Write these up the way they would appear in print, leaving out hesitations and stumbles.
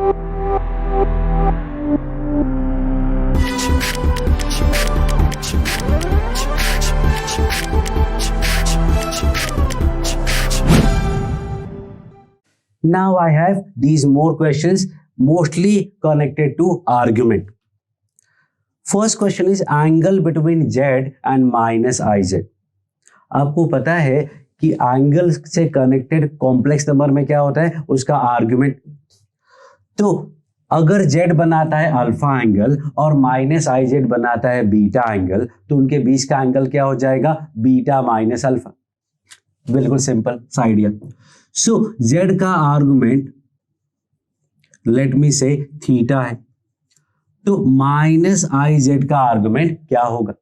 Now I have these more questions mostly connected to argument. First question is angle between Z and minus IZ. आपको पता है कि angle से connected complex number में क्या होता है, उसका आर्ग्यूमेंट. तो अगर Z बनाता है अल्फा एंगल और माइनस IZ बनाता है बीटा एंगल, तो उनके बीच का एंगल क्या हो जाएगा, बीटा माइनस अल्फा. बिल्कुल सिंपल सा आइडिया. सो Z का आर्गुमेंट लेट मी से थीटा है, तो माइनस IZ का आर्गुमेंट क्या होगा.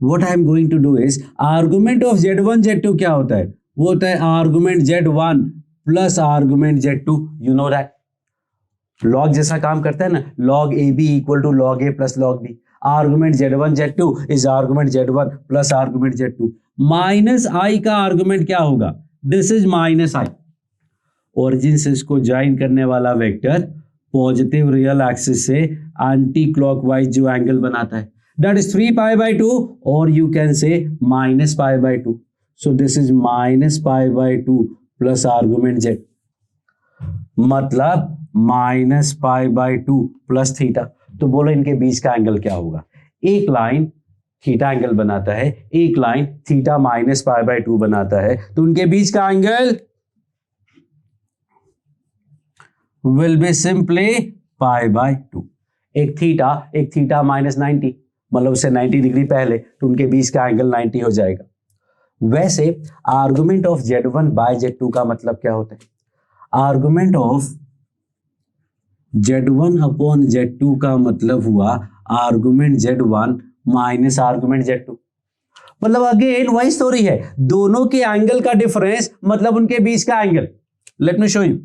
What I am going to do is argument of Z1 Z2 क्या होता है, वो होता है argument Z1 plus argument Z2. You know that log जैसा काम करता है ना, log AB equal to log A plus log B. Argument Z1 Z2 is argument Z1 plus argument Z2. Minus I का आर्गुमेंट क्या होगा, this is minus I. Origin से इसको ज्वाइन करने वाला वेक्टर पॉजिटिव रियल एक्सिस से anticlockwise जो angle बनाता है, दैट इज 3π/2 और you can say minus π/2. So this is minus π/2 plus argument Z, मतलब माइनस π/2 प्लस थीटा. तो बोलो इनके बीच का एंगल क्या होगा. एक लाइन थीटा एंगल बनाता है, एक लाइन थीटा माइनस π/2 बनाता है, तो उनके बीच का एंगल विल बी सिंपली π/2. एक थीटा माइनस 90, मतलब उससे 90 डिग्री पहले, तो उनके बीच का एंगल 90 हो जाएगा. वैसे argument of Z1 by Z2 का मतलब क्या होता है. Argument of Z1 upon Z2 का मतलब हुआ argument Z1 minus argument Z2. मतलब अगेन वही स्टोरी है, दोनों के एंगल का डिफरेंस मतलब उनके बीच का angle. Let me show you.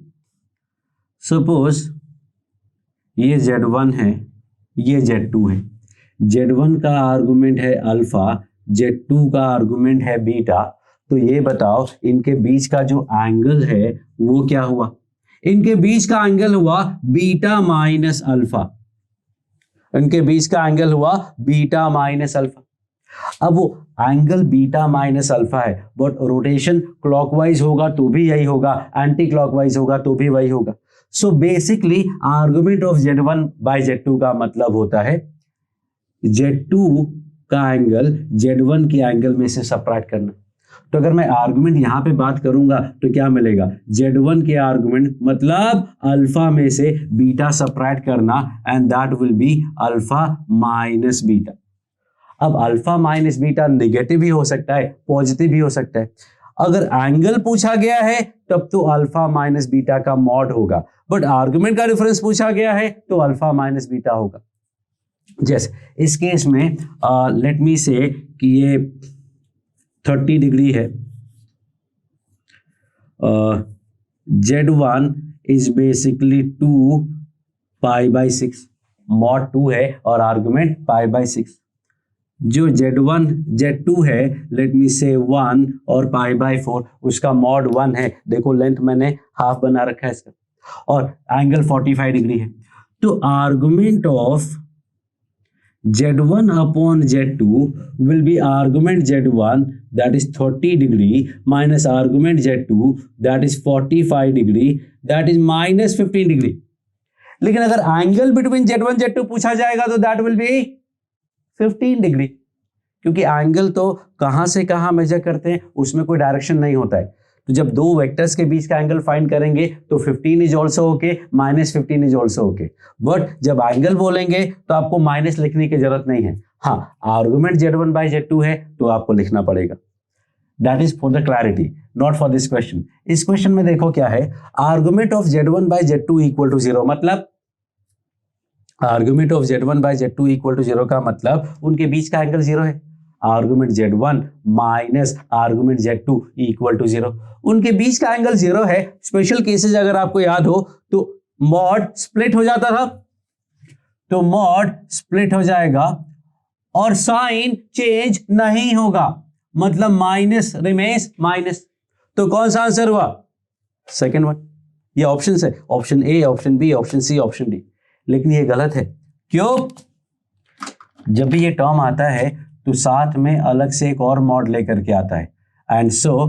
Suppose ये Z1 है, ये Z2 है. Z1 का आर्गुमेंट है अल्फा, Z2 का आर्गुमेंट है बीटा. तो ये बताओ इनके बीच का जो एंगल है वो क्या हुआ. इनके बीच का एंगल हुआ बीटा माइनस अल्फा. इनके बीच का एंगल हुआ बीटा माइनस अल्फा. अब वो एंगल बीटा माइनस अल्फा है, बट रोटेशन क्लॉकवाइज होगा तो भी यही होगा, एंटी क्लॉकवाइज होगा तो भी वही होगा. So basically argument of Z1 by Z2 का मतलब होता है Z2 का एंगल Z1 के एंगल में से सबट्रैक्ट करना. तो अगर मैं आर्गुमेंट यहां पे बात करूंगा तो क्या मिलेगा, Z1 के आर्गुमेंट मतलब अल्फा में से बीटा सबट्रैक्ट करना, and that will be alpha minus beta. अब अल्फा माइनस बीटा नेगेटिव भी हो सकता है, पॉजिटिव भी हो सकता है. अगर एंगल पूछा गया है तब तो अल्फा माइनस बीटा का मॉड होगा, बट आर्गुमेंट का डिफरेंस पूछा गया है तो अल्फा माइनस बीटा होगा. जैसे इस केस में लेट मी से कि ये 30 डिग्री है, Z1 इज बेसिकली 2π/6, मॉड 2 है और आर्गुमेंट π/6. जो Z2 है लेट मी से 1 और π/4, उसका मॉड 1 है. देखो लेंथ मैंने हाफ बना रखा है इसका, और एंगल 45 डिग्री है. तो argument of Z1 upon Z2 will be argument Z1 that is 30 degree minus argument Z2 that is 45 degree that is minus 15 degree. लेकिन अगर एंगल बिटवीन Z1 Z2 पूछा जाएगा तो that will be 15 डिग्री, क्योंकि angle तो कहां से कहां मेजर करते हैं उसमें कोई डायरेक्शन नहीं होता है. तो जब दो वेक्टर्स के बीच का एंगल फाइंड करेंगे तो 15 is also okay, minus 15 is also okay. But जब एंगल बोलेंगे तो आपको माइनस लिखने की जरूरत नहीं है. हाँ, आर्गुमेंट Z1 बाय Z2 है तो आपको लिखना पड़ेगा. That is for the clarity, not for this question. इस क्वेश्चन में देखो क्या है, argument of Z1 by Z2 equal to 0, मतलब argument of Z1 by Z2 equal to 0 का मतलब उनके बीच का एंगल 0 है. Argument Z1 minus argument Z2 equal to 0, उनके बीच का एंगल 0 है. स्पेशल केसेस अगर आपको याद हो तो मॉड स्प्लिट हो जाता था, तो मॉड स्प्लिट हो जाएगा और साइन चेंज नहीं होगा, मतलब माइनस रिमेन्स माइनस. तो कौन सा आंसर हुआ, सेकेंड वन. ये ऑप्शन है, option A, option B, option C, option D, लेकिन ये गलत है। क्यों? जब भी ये टर्म आता है तो साथ में अलग से एक और मॉड लेकर के आता है, and so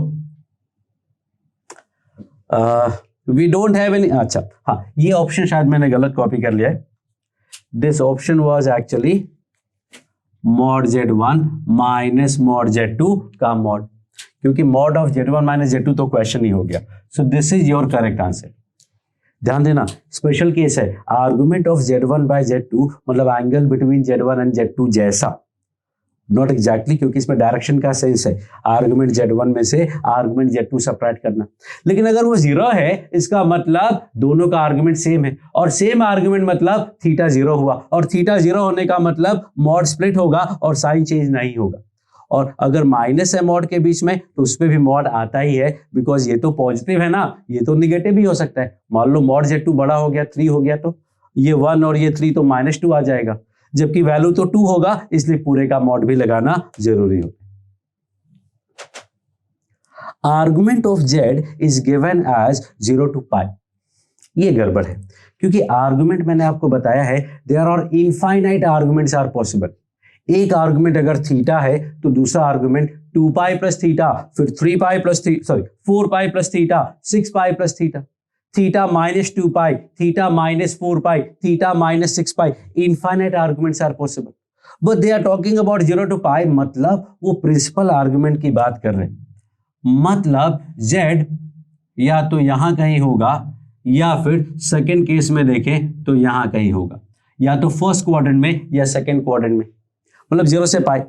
we don't have any. अच्छा हाँ, ये ऑप्शन शायद मैंने गलत कॉपी कर लिया है। This option was actually mod z1 minus mod z2 का मॉड, क्योंकि mod of z1 minus z2 तो क्वेश्चन ही हो गया। So this is your correct answer. ध्यान देना, स्पेशल केस है, argument of z1 by z2 मतलब angle between z1 and z2 जैसा, नॉट एग्जैक्टली, क्योंकि इसमें डायरेक्शन का सेंस है, आर्गुमेंट z1 में से आर्गुमेंट z2 सबट्रैक्ट करना। लेकिन अगर वो जीरो है, इसका मतलब दोनों का आर्गुमेंट सेम है, और सेम आर्गुमेंट मतलब थीटा जीरो हुआ, और थीटा जीरो होने का मतलब मॉड स्प्लिट होगा और साइन चेंज नहीं होगा। और अगर माइनस है मॉड के बीच में तो उसमें भी मॉड आता ही है, बिकॉज ये तो पॉजिटिव है ना, ये तो निगेटिव भी हो सकता है। मान लो मॉड z2 बड़ा हो गया, 3 हो गया, तो ये 1 और ये 3 तो -2 आ जाएगा, जबकि वैल्यू तो 2 होगा, इसलिए पूरे का मॉड भी लगाना जरूरी हो। Argument of z is given as 0 to π। ये गड़बड़ है, क्योंकि आर्गुमेंट मैंने आपको बताया है there are infinite arguments are possible. एक आर्गुमेंट अगर थीटा है तो दूसरा आर्गुमेंट 2π प्लस थीटा, फिर 4π plus theta, 6π plus theta, theta -2π, theta -4π, theta -6π, infinite arguments are possible, but they are talking about 0 to π, मतलब वो प्रिंसिपल आर्गुमेंट की बात कर रहे हैं। मतलब z या तो यहां कहीं होगा, या फिर सेकेंड केस में देखें तो यहां कहीं होगा, या तो फर्स्ट क्वाड्रेंट में या सेकेंड क्वाड्रेंट में, मतलब 0 से π।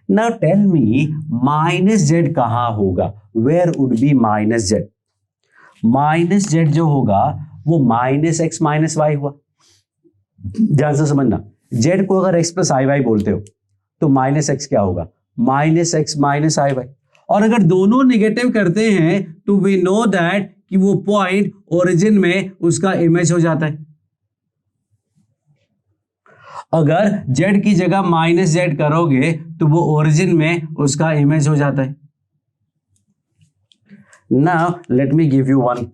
नाउ टेल मी -z कहां होगा, where would be -z? -z जो होगा वो -x -y हुआ। ध्यान से समझना, z को अगर x + iy बोलते हो तो -x क्या होगा, -x -iy। और अगर दोनों निगेटिव करते हैं तो वी नो दैट कि वो पॉइंट ओरिजिन में उसका इमेज हो जाता है। अगर z की जगह -z करोगे तो वो ओरिजिन में उसका इमेज हो जाता है। Now let me give you one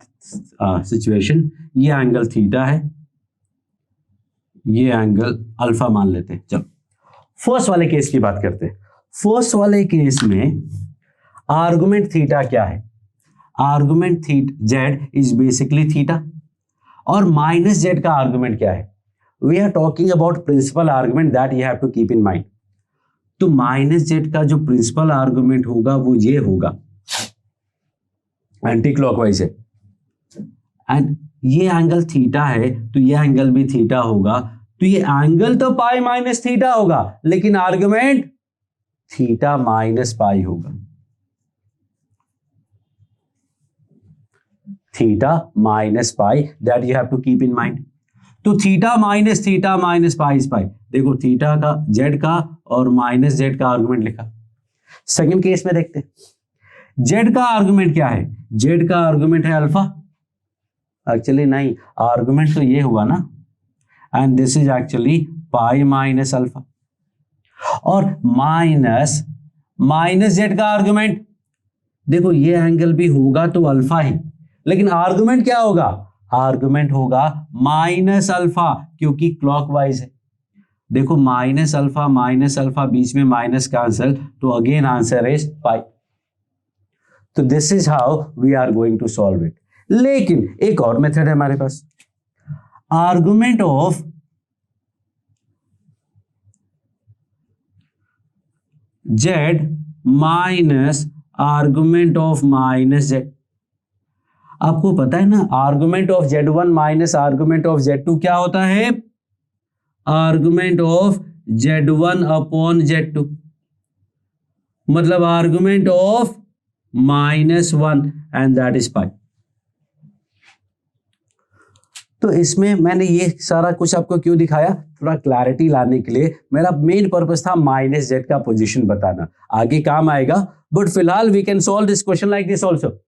situation। ये एंगल थीटा है, ये एंगल अल्फा मान लेते हैं। चलो फर्स्ट वाले केस की बात करते हैं। फर्स्ट वाले केस में आर्गुमेंट थीटा क्या है? Argument z is basically theta, और -z का आर्गुमेंट क्या है? We are talking about principal argument that you have to keep in mind. तो -z का जो प्रिंसिपल आर्गुमेंट होगा वो ये होगा, एंटी क्लॉकवाइज है, एंड ये एंगल थीटा है तो ये एंगल भी थीटा होगा, तो ये एंगल तो पाई माइनस थीटा होगा, लेकिन आर्गुमेंट थीटा माइनस पाई होगा। Theta minus pi, that you have to keep in mind. तो theta minus pi is pi. देखो थीटा का, जेड का और माइनस जेड का आर्गुमेंट लिखा। सेकंड केस में देखते हैं जेड का आर्गुमेंट क्या है। जेड का आर्गुमेंट है अल्फा। एक्चुअली नहीं, आर्गुमेंट तो ये हुआ ना, and this is actually pi minus alpha. और माइनस जेड का आर्गुमेंट, देखो ये एंगल भी होगा तो अल्फा ही, लेकिन आर्गुमेंट क्या होगा? आर्गुमेंट होगा माइनस अल्फा, क्योंकि क्लॉकवाइज है। देखो माइनस अल्फा बीच में माइनस कैंसल, तो अगेन आंसर इज पाई। तो this is how we are going to solve it. लेकिन एक और मेथड है हमारे पास, argument of z minus argument of minus z. आपको पता है ना, argument of z1 minus argument of z2 क्या होता है? Argument of z1 upon z2, मतलब argument of -1, and that is pi. तो इसमें मैंने ये सारा कुछ आपको क्यों दिखाया? थोड़ा क्लैरिटी लाने के लिए। मेरा मेन पर्पस था माइनस जेड का पोजीशन बताना, आगे काम आएगा, बट फिलहाल we can solve this question like this also.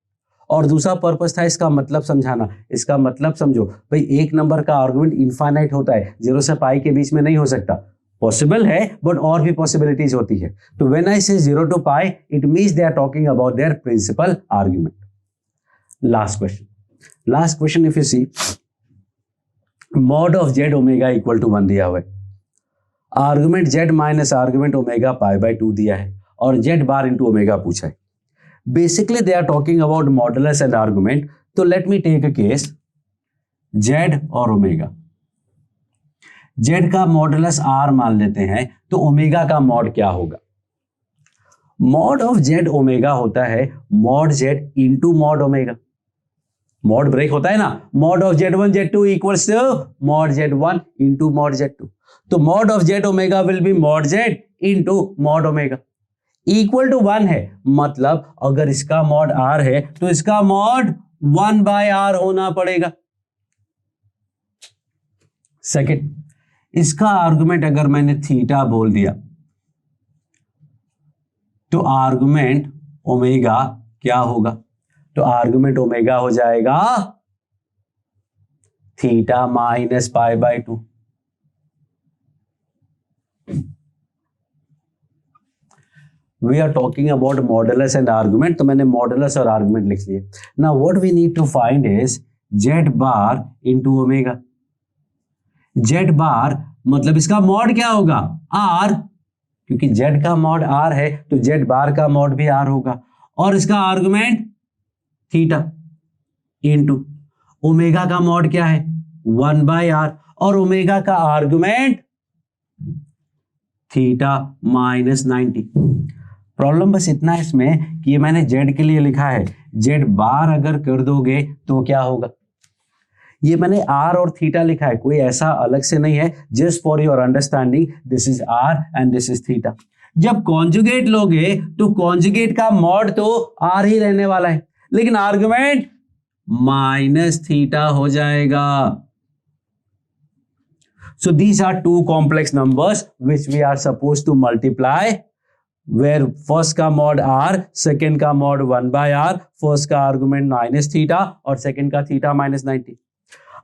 और दूसरा पर्पस था इसका मतलब समझाना। इसका मतलब समझो भाई, एक नंबर का आर्गुमेंट इनफाइनाइट होता है, 0 से पाई के बीच में नहीं हो सकता। पॉसिबल है बट और भी पॉसिबिलिटीज होती है। तो व्हेन आई से 0 to pi, it means they are talking about their principal argument. Last question, last question if you see, mod of Z omega equal to 1 दिया हुआ है, argument Z minus argument omega pi by 2 दिया है और Z bar into omega पूछा है. Basically they are talking about modulus and argument. तो let me take a case z और ओमेगा. जेड का मॉडुलस आर मान लेते हैं, तो ओमेगा का मॉड क्या होगा? मॉड ऑफ जेड ओमेगा होता है mod Z into mod omega. Mod break होता है ना, mod of Z1 Z2 equals to mod Z1 into mod Z2. तो mod of Z omega will be mod Z into mod omega. Equal to 1 है, मतलब अगर इसका mod R है तो इसका मॉड 1 बाय R होना पड़ेगा. सेकेंड, इसका आर्गुमेंट अगर मैंने थीटा बोल दिया तो आर्गुमेंट ओमेगा क्या होगा? तो आर्गुमेंट ओमेगा हो जाएगा theta minus pi by 2. We are talking about modulus and argument, तो मैंने मॉडुलस और आर्गुमेंट लिख लिए. Now what we need to find is z bar into omega. Z bar मतलब इसका मॉड क्या होगा? आर, क्योंकि जेड का मॉड आर है तो जेड बार का मॉड भी आर होगा. और इसका आर्गुमेंट थीटा इंटू ओमेगा का मॉड क्या है? 1 बाय आर, और ओमेगा का आर्गुमेंट थीटा माइनस 90. प्रॉब्लम बस इतना है इसमें कि ये मैंने जेड के लिए लिखा है, जेड बार अगर कर दोगे तो क्या होगा? ये मैंने आर और थीटा लिखा है, कोई ऐसा अलग से नहीं है. Just for your understanding, this is R and this is theta. जब कॉन्जुगेट लोगे तो कॉन्जुगेट का मॉड तो आर ही रहने वाला है, लेकिन आर्गुमेंट माइनस थीटा हो जाएगा. So these are two complex numbers which we are supposed to multiply, where first का mod r, second का mod 1 by r, first का argument minus theta और second का theta minus 90.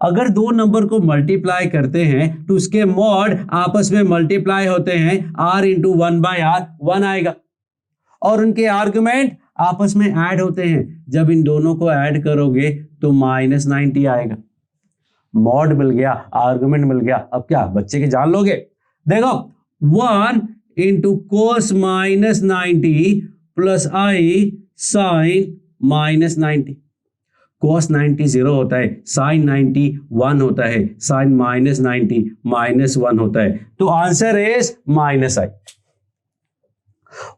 अगर दो नंबर को मल्टीप्लाई करते हैं तो उसके मॉड आपस में मल्टीप्लाई होते हैं, r इंटू 1 बाय r 1 आएगा, और उनके आर्गुमेंट आपस में ऐड होते हैं. जब इन दोनों को ऐड करोगे तो माइनस 90 आएगा. मॉड मिल गया, आर्गुमेंट मिल गया, अब क्या बच्चे की जान लोगे? देखो 1 इंटू कोस माइनस 90 प्लस आई साइन माइनस 90. कोस 90 0 होता है, साइन 90 1 होता है, साइन माइनस 90 माइनस 1 होता है. तो answer is minus I.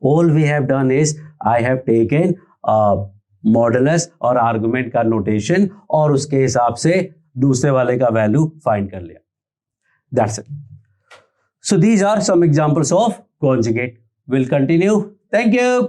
All we have done is I have taken modulus और आर्गुमेंट का नोटेशन और उसके हिसाब से दूसरे वाले का वैल्यू फाइंड कर लिया. That's it. So these are some examples of conjugate. Will continue. Thank you.